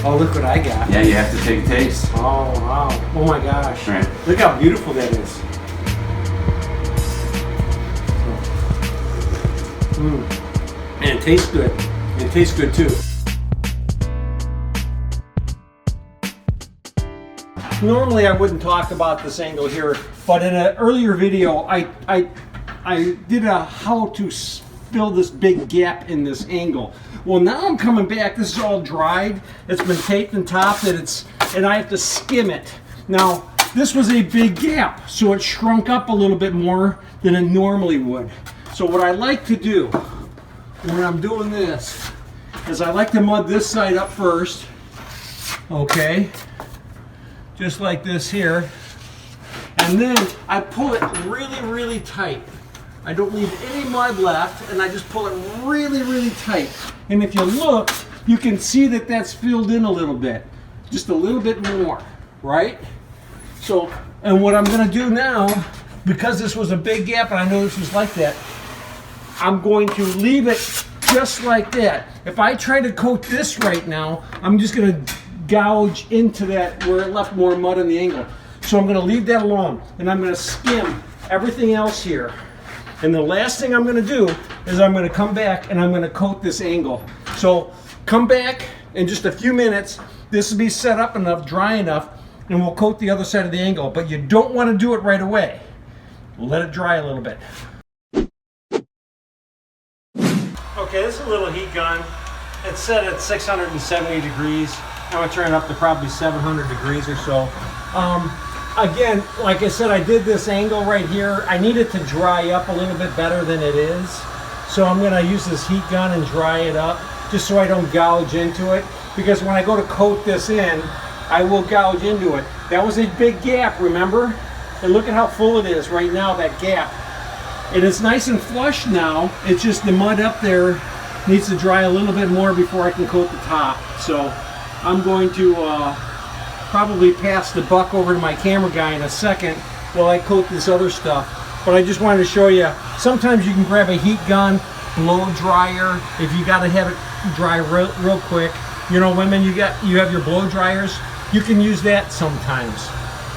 Oh, look what I got. Yeah, you have to take a taste. Oh, wow. Oh my gosh. All right. Look how beautiful that is. And it tastes good. It tastes good too. Normally I wouldn't talk about this angle here, but in an earlier video I did a how to fill this big gap in this angle. Well, now I'm coming back. This is all dried. It's been taped and topped, and I have to skim it. Now, this was a big gap, so it shrunk up a little bit more than it normally would. So what I like to do when I'm doing this is I like to mud this side up first, okay, just like this here, and then I pull it really, really tight. I don't leave any mud left, and I just pull it really, really tight. And if you look, you can see that that's filled in a little bit, just a little bit more, right? So, and what I'm gonna do now, because this was a big gap and I know this was like that, I'm going to leave it just like that. If I try to coat this right now, I'm just gonna gouge into that where it left more mud in the angle. So I'm gonna leave that alone, and I'm gonna skim everything else here. And the last thing I'm gonna do is I'm gonna come back and I'm gonna coat this angle. So come back in just a few minutes. This will be set up enough, dry enough, and we'll coat the other side of the angle. But you don't wanna do it right away. Let it dry a little bit. Okay, this is a little heat gun. It's set at 670 degrees. I'm gonna turn it up to probably 700 degrees or so. Again, like I said, I did this angle right here. I need it to dry up a little bit better than it is. So I'm gonna use this heat gun and dry it up just so I don't gouge into it. Because when I go to coat this in, I will gouge into it. That was a big gap, remember? And look at how full it is right now, that gap. And it's nice and flush now. It's just the mud up there needs to dry a little bit more before I can coat the top. So I'm going to probably pass the buck over to my camera guy in a second while I coat this other stuff. But I just wanted to show you, sometimes you can grab a heat gun, blow dryer, if you gotta have it dry real quick. You know, women, you have your blow dryers, you can use that sometimes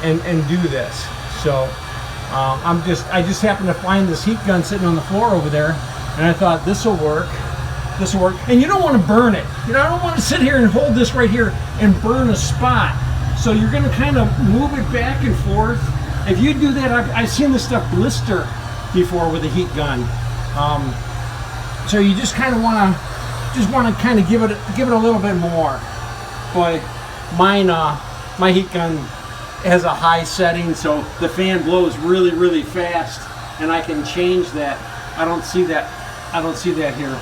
and do this. So I just happened to find this heat gun sitting on the floor over there, and I thought this will work. This will work. And you don't want to burn it. You know, I don't want to sit here and hold this right here and burn a spot. So you're going to kind of move it back and forth. If you do that, I've seen this stuff blister before with a heat gun. So you just kind of want to kind of give it a little bit more. But mine, my heat gun has a high setting, so the fan blows really, really fast, and I can change that. I don't see that here.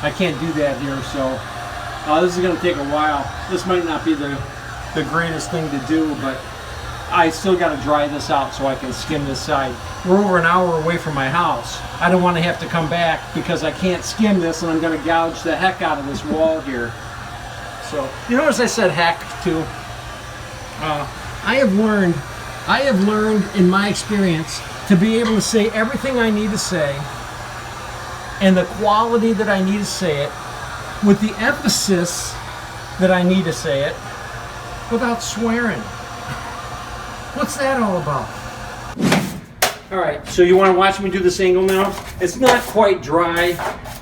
I can't do that here, so this is going to take a while. This might not be the greatest thing to do, but I still got to dry this out so I can skim this side. We're over an hour away from my house. I don't want to have to come back because I can't skim this, and I'm going to gouge the heck out of this wall here. So you notice I said heck too. I have learned in my experience to be able to say everything I need to say and the quality that I need to say it with the emphasis that I need to say it without swearing. What's that all about? All right, so you want to watch me do this angle now? It's not quite dry,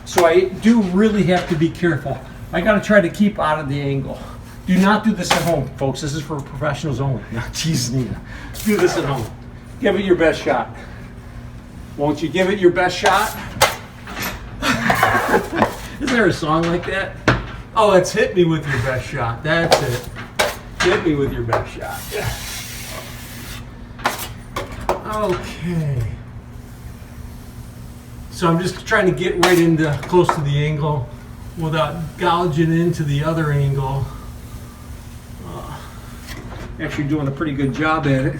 so I do really have to be careful. I got to try to keep out of the angle. Do not do this at home, folks. This is for professionals only. No, Jesus, Nina. Do this at home. Give it your best shot. Won't you give it your best shot? Is there a song like that? Oh, it's hit me with your best shot. That's it. Hit me with your best shot. Okay. So I'm just trying to get right into close to the angle without gouging into the other angle. Actually doing a pretty good job at it.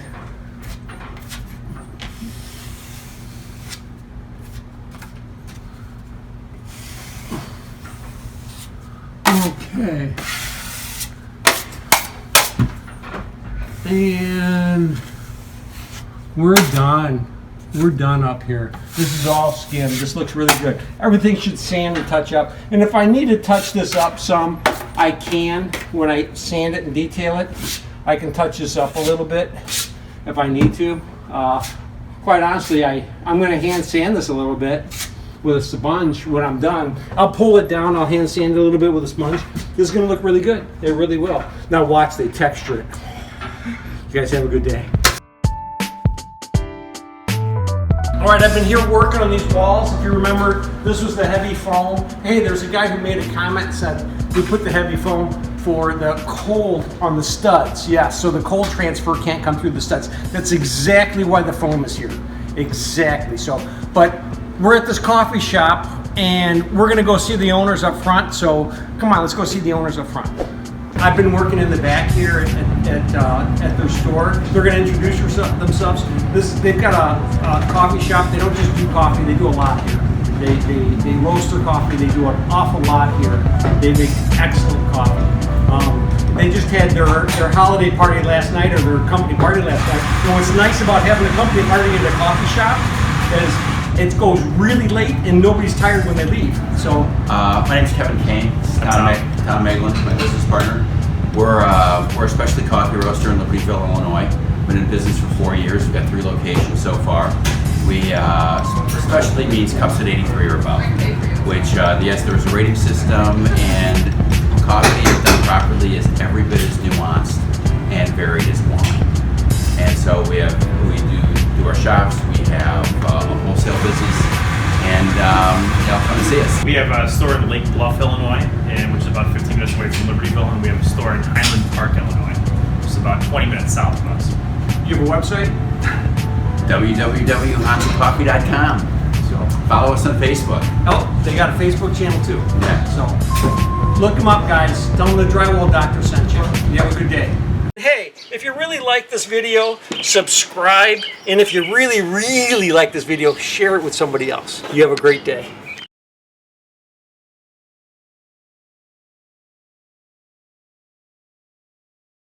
Okay. And we're done. We're done up here. This is all skimmed. This looks really good. Everything should sand and touch up. And if I need to touch this up some, I can, when I sand it and detail it, I can touch this up a little bit if I need to. Quite honestly, I'm going to hand sand this a little bit with a sponge when I'm done. I'll pull it down, I'll hand sand it a little bit with a sponge. This is going to look really good. It really will. Now watch, they texture it. You guys have a good day. All right, I've been here working on these walls. If you remember, this was the heavy foam. Hey, there's a guy who made a comment and said, we put the heavy foam for the cold on the studs. Yeah, so the cold transfer can't come through the studs. That's exactly why the foam is here. Exactly. So, but we're at this coffee shop and we're gonna go see the owners up front. So come on, let's go see the owners up front. I've been working in the back here at their store. They're going to introduce themselves. They've got a coffee shop. They don't just do coffee, they do a lot here. They roast their coffee, they do an awful lot here. They make excellent coffee. They just had their holiday party last night, or their company party last night. And what's nice about having a company party at a coffee shop is it goes really late and nobody's tired when they leave. So my name's Kevin Kane. Tom Meglin, my business partner. We're a specialty coffee roaster in Libertyville, Illinois. Been in business for 4 years. We've got 3 locations so far. We specialty means cups at 83 or above, which yes, there's a rating system, and coffee, if done properly, is every bit as nuanced and varied as wine. And so we do our shops. We have a wholesale business, and come and see us. We have a store in Lake Bluff, Illinois, which is about 15 minutes away from Libertyville, and we have a store in Highland Park, Illinois, which is about 20 minutes south of us. you have a website? www.hansacoffee.com. So follow us on Facebook. Oh, they got a Facebook channel too. Yeah. So look them up, guys. Tell them the Drywall Doctor sent you. You have a good day. Hey, if you really like this video, subscribe. And if you really, really like this video, share it with somebody else. You have a great day.